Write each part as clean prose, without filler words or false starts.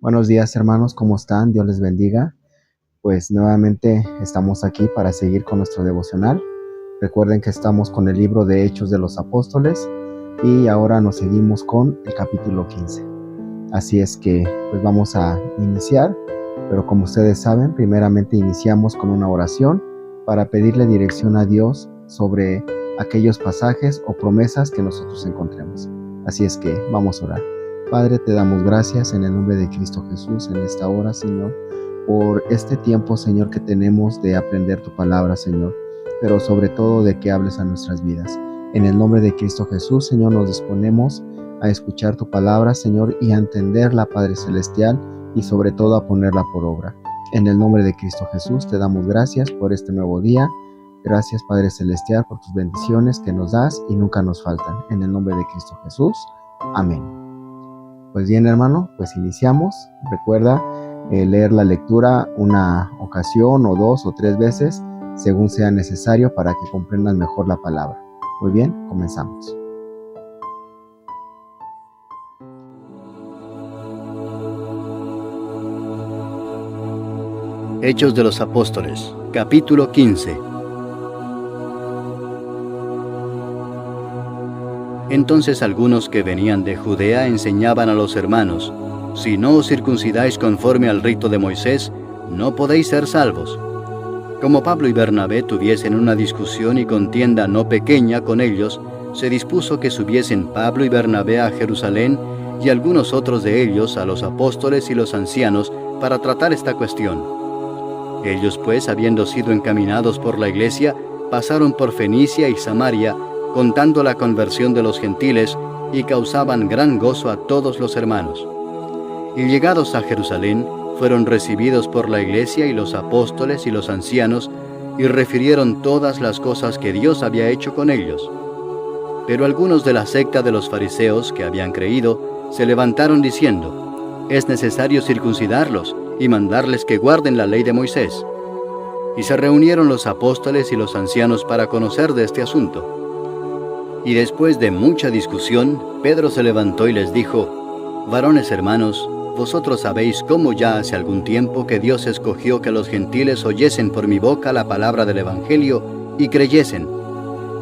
Buenos días, hermanos, ¿cómo están? Dios les bendiga. Pues nuevamente estamos aquí para seguir con nuestro devocional. Recuerden que estamos con el libro de Hechos de los Apóstoles y ahora nos seguimos con el capítulo 15. Así es que pues vamos a iniciar, pero como ustedes saben, primeramente iniciamos con una oración para pedirle dirección a Dios sobre aquellos pasajes o promesas que nosotros encontremos. Así es que vamos a orar. Padre, te damos gracias en el nombre de Cristo Jesús en esta hora, Señor, por este tiempo, Señor, que tenemos de aprender tu palabra, Señor, pero sobre todo de que hables a nuestras vidas. En el nombre de Cristo Jesús, Señor, nos disponemos a escuchar tu palabra, Señor, y a entenderla, Padre Celestial, y sobre todo a ponerla por obra. En el nombre de Cristo Jesús, te damos gracias por este nuevo día. Gracias, Padre Celestial, por tus bendiciones que nos das y nunca nos faltan. En el nombre de Cristo Jesús. Amén. Pues bien, hermano, pues iniciamos. Recuerda leer la lectura una ocasión o 2 o 3 veces, según sea necesario para que comprendas mejor la palabra. Muy bien, comenzamos. Hechos de los Apóstoles, capítulo 15. Entonces algunos que venían de Judea enseñaban a los hermanos: si no os circuncidáis conforme al rito de Moisés, no podéis ser salvos. Como Pablo y Bernabé tuviesen una discusión y contienda no pequeña con ellos, se dispuso que subiesen Pablo y Bernabé a Jerusalén y algunos otros de ellos a los apóstoles y los ancianos para tratar esta cuestión. Ellos pues, habiendo sido encaminados por la iglesia, pasaron por Fenicia y Samaria, contando la conversión de los gentiles, y causaban gran gozo a todos los hermanos. Y llegados a Jerusalén, fueron recibidos por la iglesia y los apóstoles y los ancianos, y refirieron todas las cosas que Dios había hecho con ellos. Pero algunos de la secta de los fariseos que habían creído, se levantaron diciendo: es necesario circuncidarlos y mandarles que guarden la ley de Moisés. Y se reunieron los apóstoles y los ancianos para conocer de este asunto. Y después de mucha discusión, Pedro se levantó y les dijo: varones hermanos, vosotros sabéis cómo ya hace algún tiempo que Dios escogió que los gentiles oyesen por mi boca la palabra del Evangelio y creyesen.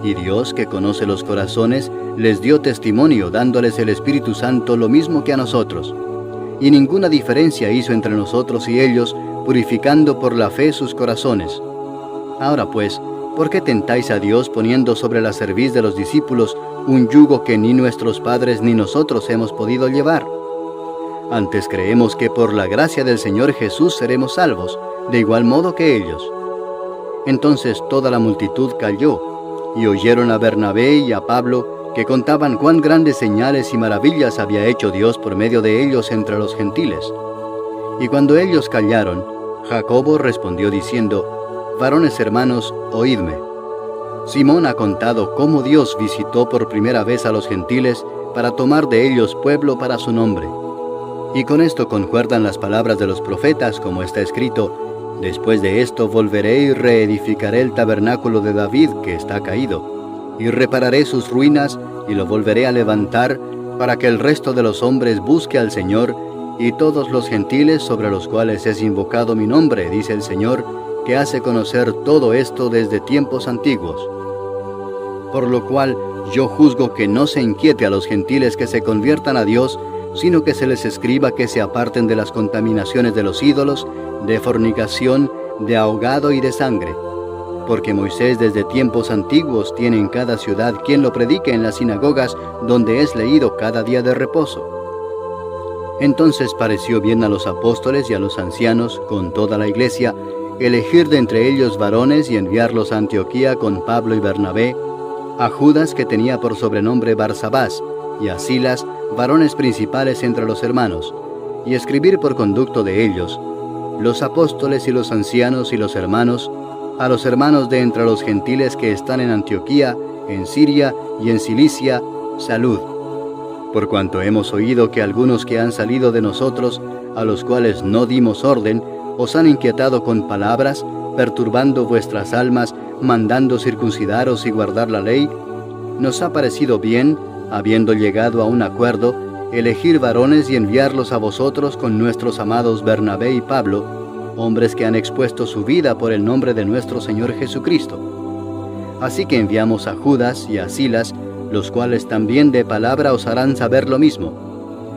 Y Dios, que conoce los corazones, les dio testimonio, dándoles el Espíritu Santo lo mismo que a nosotros. Y ninguna diferencia hizo entre nosotros y ellos, purificando por la fe sus corazones. Ahora pues, ¿por qué tentáis a Dios poniendo sobre la cerviz de los discípulos un yugo que ni nuestros padres ni nosotros hemos podido llevar? Antes creemos que por la gracia del Señor Jesús seremos salvos, de igual modo que ellos. Entonces toda la multitud calló, y oyeron a Bernabé y a Pablo, que contaban cuán grandes señales y maravillas había hecho Dios por medio de ellos entre los gentiles. Y cuando ellos callaron, Jacobo respondió diciendo: varones hermanos, oídme. Simón ha contado cómo Dios visitó por primera vez a los gentiles para tomar de ellos pueblo para su nombre. Y con esto concuerdan las palabras de los profetas, como está escrito: después de esto volveré y reedificaré el tabernáculo de David que está caído, y repararé sus ruinas y lo volveré a levantar, para que el resto de los hombres busque al Señor, y todos los gentiles sobre los cuales es invocado mi nombre, dice el Señor, que hace conocer todo esto desde tiempos antiguos. Por lo cual yo juzgo que no se inquiete a los gentiles que se conviertan a Dios, sino que se les escriba que se aparten de las contaminaciones de los ídolos, de fornicación, de ahogado y de sangre. Porque Moisés desde tiempos antiguos tiene en cada ciudad quien lo predique en las sinagogas, donde es leído cada día de reposo. Entonces pareció bien a los apóstoles y a los ancianos, con toda la iglesia, elegir de entre ellos varones y enviarlos a Antioquía con Pablo y Bernabé, a Judas, que tenía por sobrenombre Barsabás, y a Silas, varones principales entre los hermanos, y escribir por conducto de ellos: los apóstoles y los ancianos y los hermanos, a los hermanos de entre los gentiles que están en Antioquía, en Siria y en Cilicia, salud. Por cuanto hemos oído que algunos que han salido de nosotros, a los cuales no dimos orden, os han inquietado con palabras, perturbando vuestras almas, mandando circuncidaros y guardar la ley, nos ha parecido bien, habiendo llegado a un acuerdo, elegir varones y enviarlos a vosotros con nuestros amados Bernabé y Pablo, hombres que han expuesto su vida por el nombre de nuestro Señor Jesucristo. Así que enviamos a Judas y a Silas, los cuales también de palabra os harán saber lo mismo,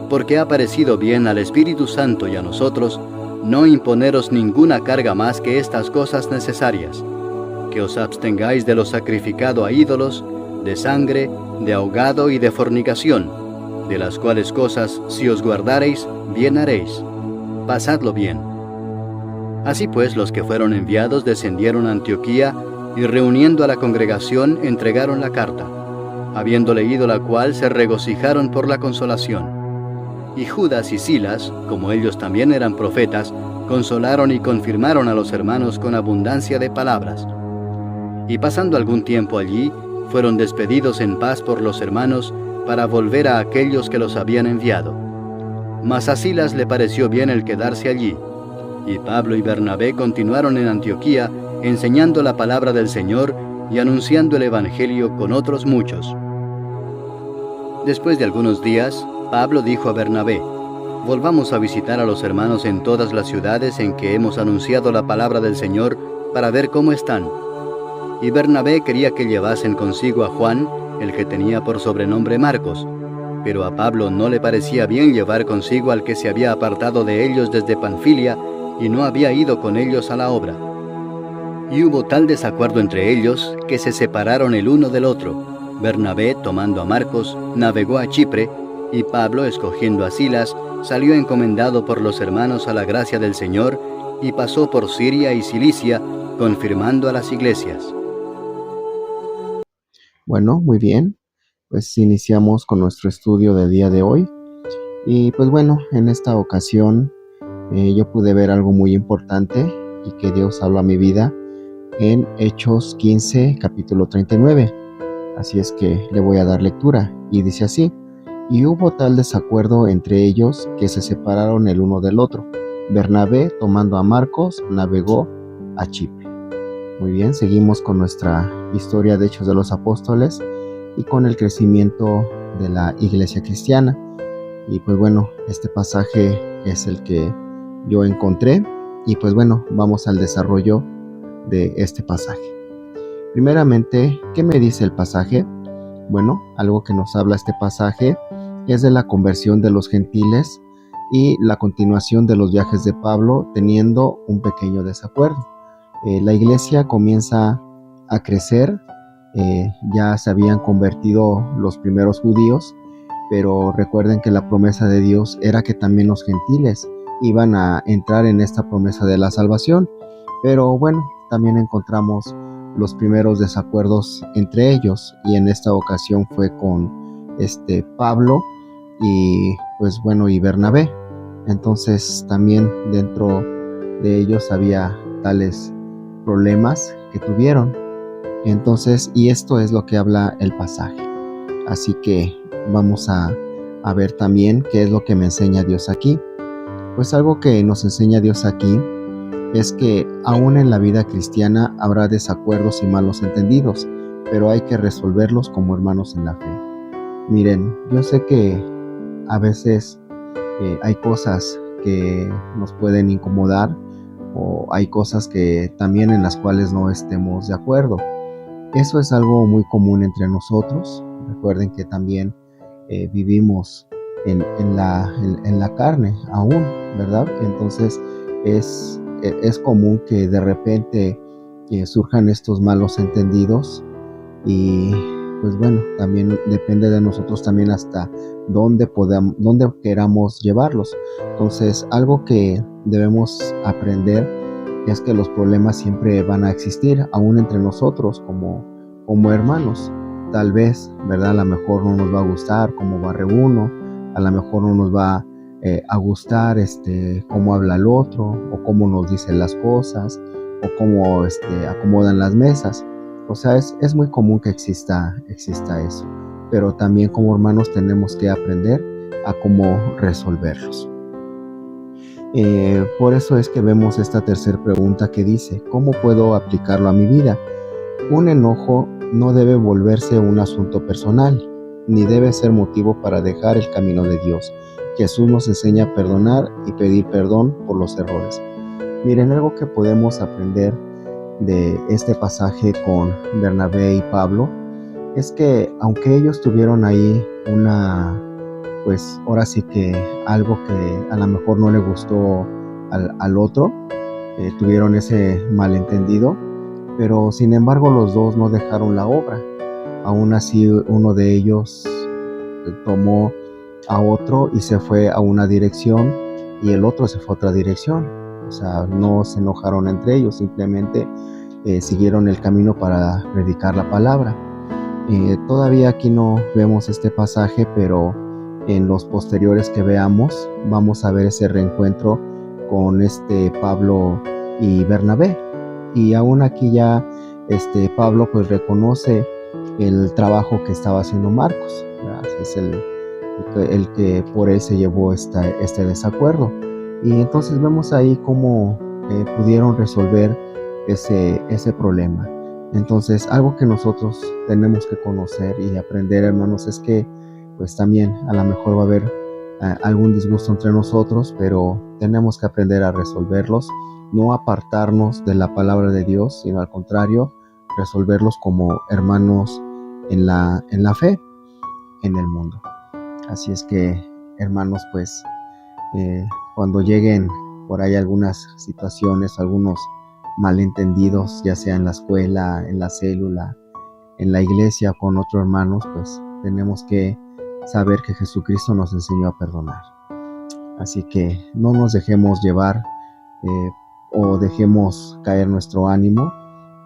porque ha parecido bien al Espíritu Santo y a nosotros no imponeros ninguna carga más que estas cosas necesarias, que os abstengáis de lo sacrificado a ídolos, de sangre, de ahogado y de fornicación, de las cuales cosas, si os guardareis, bien haréis. Pasadlo bien. Así pues, los que fueron enviados descendieron a Antioquía y reuniendo a la congregación entregaron la carta, habiendo leído la cual se regocijaron por la consolación. Y Judas y Silas, como ellos también eran profetas, consolaron y confirmaron a los hermanos con abundancia de palabras. Y pasando algún tiempo allí, fueron despedidos en paz por los hermanos para volver a aquellos que los habían enviado. Mas a Silas le pareció bien el quedarse allí, y Pablo y Bernabé continuaron en Antioquía, enseñando la palabra del Señor y anunciando el Evangelio con otros muchos. Después de algunos días, Pablo dijo a Bernabé: volvamos a visitar a los hermanos en todas las ciudades en que hemos anunciado la palabra del Señor para ver cómo están. Y Bernabé quería que llevasen consigo a Juan, el que tenía por sobrenombre Marcos, pero a Pablo no le parecía bien llevar consigo al que se había apartado de ellos desde Panfilia y no había ido con ellos a la obra. Y hubo tal desacuerdo entre ellos que se separaron el uno del otro. Bernabé, tomando a Marcos, navegó a Chipre, y Pablo, escogiendo a Silas, salió encomendado por los hermanos a la gracia del Señor, y pasó por Siria y Cilicia, confirmando a las iglesias. Bueno, muy bien. Pues iniciamos con nuestro estudio del día de hoy. Y pues bueno, en esta ocasión yo pude ver algo muy importante y que Dios habló a mi vida en Hechos 15, capítulo 39. Así es que le voy a dar lectura, y dice así: y hubo tal desacuerdo entre ellos que se separaron el uno del otro. Bernabé, tomando a Marcos, navegó a Chipre. Muy bien, seguimos con nuestra historia de Hechos de los Apóstoles y con el crecimiento de la iglesia cristiana. Y pues bueno, este pasaje es el que yo encontré, y pues bueno, vamos al desarrollo de este pasaje. Primeramente, ¿qué me dice el pasaje? Bueno, algo que nos habla este pasaje es de la conversión de los gentiles y la continuación de los viajes de Pablo teniendo un pequeño desacuerdo. La iglesia comienza a crecer, ya se habían convertido los primeros judíos, pero recuerden que la promesa de Dios era que también los gentiles iban a entrar en esta promesa de la salvación. Pero bueno, también encontramos los primeros desacuerdos entre ellos, y en esta ocasión fue con Pablo y pues bueno, y Bernabé. Entonces también dentro de ellos había tales problemas que tuvieron. Entonces, y esto es lo que habla el pasaje. Así que vamos a ver también qué es lo que me enseña Dios aquí. Pues algo que nos enseña Dios aquí es que aún en la vida cristiana habrá desacuerdos y malos entendidos, pero hay que resolverlos como hermanos en la fe. Miren, yo sé que a veces hay cosas que nos pueden incomodar, o hay cosas que también en las cuales no estemos de acuerdo. Eso es algo muy común entre nosotros. Recuerden que también vivimos en la carne aún, ¿verdad? Entonces es común que de repente surjan estos malos entendidos, y pues bueno, también depende de nosotros también hasta dónde queramos llevarlos. Entonces, algo que debemos aprender es que los problemas siempre van a existir, aún entre nosotros como hermanos. Tal vez, ¿verdad? A lo mejor no nos va a gustar cómo barre uno, a lo mejor no nos va a gustar cómo habla el otro, o cómo nos dicen las cosas, o cómo acomodan las mesas. O sea, es muy común que exista eso, pero también como hermanos tenemos que aprender a cómo resolverlos. Por eso es que vemos esta tercera pregunta que dice: ¿cómo puedo aplicarlo a mi vida? Un enojo no debe volverse un asunto personal. ni debe ser motivo para dejar el camino de Dios. Jesús nos enseña a perdonar y pedir perdón por los errores. Miren, algo que podemos aprender de este pasaje con Bernabé y Pablo es que aunque ellos tuvieron ahí pues ahora sí que algo que a lo mejor no le gustó al otro, tuvieron ese malentendido, pero sin embargo los dos no dejaron la obra. Aún así uno de ellos tomó a otro y se fue a una dirección y el otro se fue a otra dirección. O sea, no se enojaron entre ellos, simplemente siguieron el camino para predicar la palabra. Todavía aquí no vemos este pasaje, pero en los posteriores que veamos vamos a ver ese reencuentro con Pablo y Bernabé. Y aún aquí ya Pablo pues reconoce el trabajo que estaba haciendo Marcos, ¿verdad? Es el que por él se llevó este desacuerdo. Y entonces vemos ahí cómo pudieron resolver ese problema. Entonces, algo que nosotros tenemos que conocer y aprender, hermanos, es que pues también a lo mejor va a haber algún disgusto entre nosotros, pero tenemos que aprender a resolverlos, no apartarnos de la palabra de Dios, sino al contrario, resolverlos como hermanos en la fe, en el mundo. Así es que, hermanos, pues cuando lleguen por ahí algunas situaciones, algunos malentendidos, ya sea en la escuela, en la célula, en la iglesia con otros hermanos, pues tenemos que saber que Jesucristo nos enseñó a perdonar. Así que no nos dejemos llevar o dejemos caer nuestro ánimo,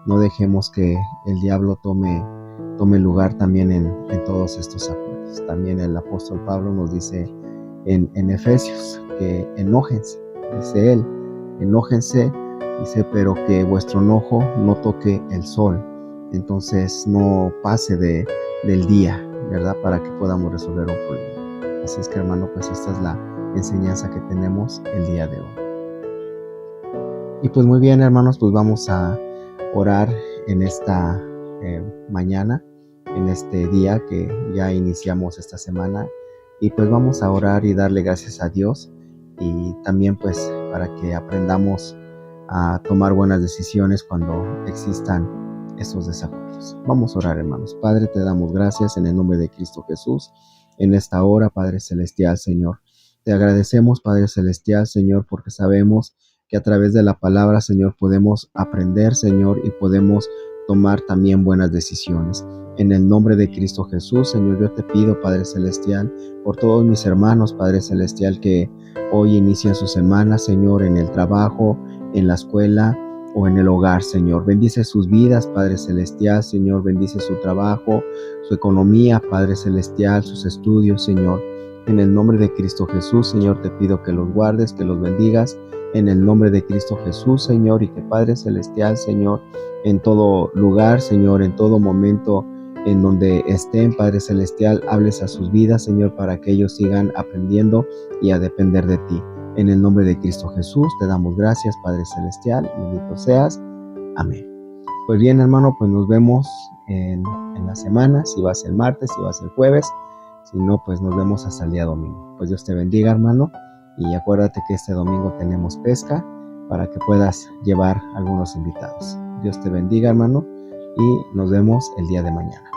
no dejemos que el diablo tome lugar también en todos estos acuerdos. También el apóstol Pablo nos dice en Efesios que enójense, dice él, enójense, dice, pero que vuestro enojo no toque el sol, entonces no pase del día, ¿verdad? Para que podamos resolver un problema. Así es que, hermano, pues esta es la enseñanza que tenemos el día de hoy. Y pues muy bien, hermanos, pues vamos a orar en esta mañana, en este día que ya iniciamos esta semana, y pues vamos a orar y darle gracias a Dios, y también pues para que aprendamos a tomar buenas decisiones cuando existan esos desacuerdos. Vamos a orar, hermanos. Padre, te damos gracias en el nombre de Cristo Jesús en esta hora, Padre Celestial, Señor. Te agradecemos, Padre Celestial, Señor, porque sabemos que a través de la palabra, Señor, podemos aprender, Señor, y podemos tomar también buenas decisiones. En el nombre de Cristo Jesús, Señor, yo te pido, Padre Celestial, por todos mis hermanos, Padre Celestial, que hoy inician su semana, Señor, en el trabajo, en la escuela o en el hogar, Señor. Bendice sus vidas, Padre Celestial, Señor. Bendice su trabajo, su economía, Padre Celestial, sus estudios, Señor. En el nombre de Cristo Jesús, Señor, te pido que los guardes, que los bendigas. En el nombre de Cristo Jesús, Señor, y que Padre Celestial, Señor, en todo lugar, Señor, en todo momento, en donde estén, Padre Celestial, hables a sus vidas, Señor, para que ellos sigan aprendiendo y a depender de ti. En el nombre de Cristo Jesús, te damos gracias, Padre Celestial, bendito seas. Amén. Pues bien, hermano, pues nos vemos en la semana, si vas el martes, si vas el jueves, si no, pues nos vemos hasta el día domingo. Pues Dios te bendiga, hermano, y acuérdate que este domingo tenemos pesca para que puedas llevar algunos invitados. Dios te bendiga, hermano, y nos vemos el día de mañana.